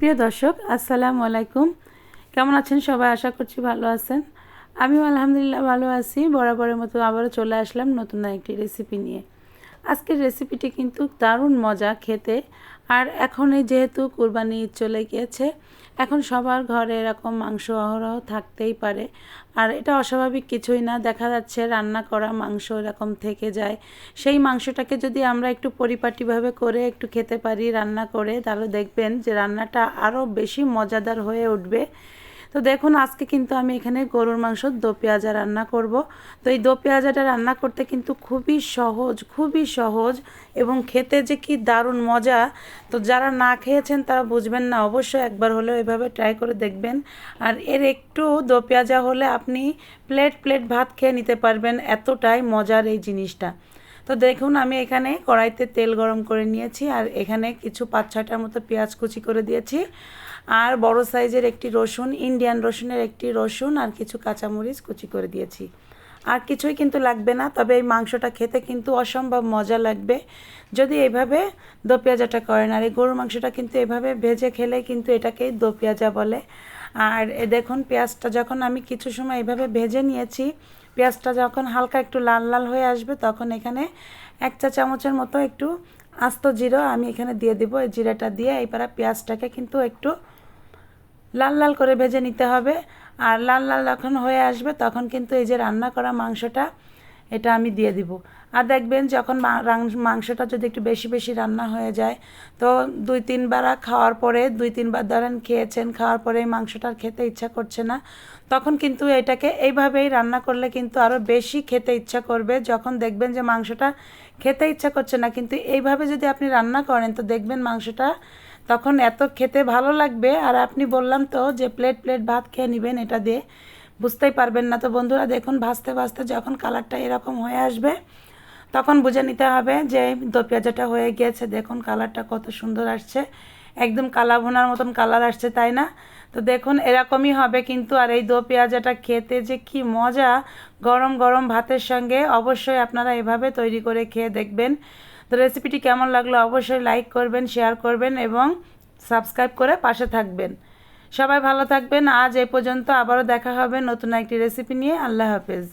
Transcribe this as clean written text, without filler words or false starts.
প্রিয় দর্শক, আসসালামু আলাইকুম। কেমন আছেন সবাই? আশা করছি ভালো আছেন। আমিও আলহামদুলিল্লাহ ভালো আছি। বরাবরের মতো আবারও চলে আসলাম নতুন একটি রেসিপি নিয়ে। আজকের রেসিপিটি কিন্তু দারুণ মজা খেতে। আর এখন এই যেহেতু কুরবানি ঈদ চলে গিয়েছে, এখন সবার ঘরে এরকম মাংস অহরহ থাকতেই পারে। আর এটা অস্বাভাবিক কিছুই না। দেখা যাচ্ছে রান্না করা মাংস এরকম থেকে যায়। সেই মাংসটাকে যদি আমরা একটু পরিপাটিভাবে করে একটু খেতে পারি রান্না করে, তাহলে দেখবেন যে রান্নাটা আরও বেশি মজাদার হয়ে উঠবে। তো দেখুন, আজকে কিন্তু আমি এখানে গরুর মাংসর দো পেঁয়াজা রান্না করব। তো এই দো পেঁয়াজাটা রান্না করতে কিন্তু খুবই সহজ এবং খেতে যে কি দারুণ মজা। তো যারা না খেয়েছেন তারা বুঝবেন না, অবশ্যই একবার হলেও এভাবে ট্রাই করে দেখবেন। আর এর একটু দো পেঁয়াজা হলে আপনি প্লেট প্লেট ভাত খেয়ে নিতে পারবেন, এতটাই মজার এই জিনিসটা। তো দেখুন, আমি এখানে কড়াইতে তেল গরম করে নিয়েছি আর এখানে কিছু 5-6টার মতো পেঁয়াজ কুচি করে দিয়েছি। আর বড় সাইজের একটি রসুন, ইন্ডিয়ান রসুনের একটি রসুন আর কিছু কাঁচামরিচ কুচি করে দিয়েছি। আর কিছুই কিন্তু লাগবে না, তবে এই মাংসটা খেতে কিন্তু অসম্ভব মজা লাগবে যদি এইভাবে দো পেঁয়াজাটা করেন। আর এই গরুর মাংসটা কিন্তু এভাবে ভেজে খেলে কিন্তু এটাকেই দো পেঁয়াজা বলে। আর দেখুন, পেঁয়াজটা যখন আমি কিছু সময় এইভাবে ভেজে নিয়েছি, পেঁয়াজটা যখন হালকা একটু লাল লাল হয়ে আসবে, তখন এখানে 1 চা চামচের মতো একটু আস্ত জিরা আমি এখানে দিয়ে দেবো। এই জিরাটা দিয়ে এইবার পেঁয়াজটাকে কিন্তু একটু লাল লাল করে ভেজে নিতে হবে। আর লাল লাল যখন হয়ে আসবে, তখন কিন্তু এই যে রান্না করা মাংসটা এটা আমি দিয়ে দিব। আর দেখবেন, যখন মাংসটা যদি একটু বেশি বেশি রান্না হয়ে যায়, তো 2-3 বার খাওয়ার পরে 2-3 বার ধরেন খেয়েছেন, খাওয়ার পরে এই মাংসটা খেতে ইচ্ছা করছে না, তখন কিন্তু এটাকে এইভাবেই রান্না করলে কিন্তু আরও বেশি খেতে ইচ্ছা করবে। যখন দেখবেন যে মাংসটা খেতে ইচ্ছা করছে না, কিন্তু এইভাবে যদি আপনি রান্না করেন, তো দেখবেন মাংসটা তখন এত খেতে ভালো লাগবে। আর আপনি বললাম তো যে প্লেট প্লেট ভাত খেয়ে নেবেন এটা দিয়ে, বুঝতেই পারবেন না। তো বন্ধুরা দেখুন, ভাজতে ভাজতে যখন কালারটা এরকম হয়ে আসবে, তখন বুঝে নিতে হবে যে দো পেঁয়াজাটা হয়ে গিয়েছে। দেখুন কালারটা কত সুন্দর আসছে, একদম কালা ভুনার মতন কালার আসছে, তাই না? তো দেখুন এরকমই হবে কিন্তু। আর এই দো পেঁয়াজাটা খেতে যে কি মজা, গরম গরম ভাতের সঙ্গে অবশ্যই আপনারা এভাবে তৈরি করে খেয়ে দেখবেন। তো রেসিপিটি কেমন লাগলো অবশ্যই লাইক করবেন, শেয়ার করবেন এবং সাবস্ক্রাইব করে পাশে থাকবেন। সবাই ভালো থাকবেন। আজ এই পর্যন্ত, আবারও দেখা হবে নতুন একটি রেসিপি নিয়ে। আল্লাহ হাফেজ।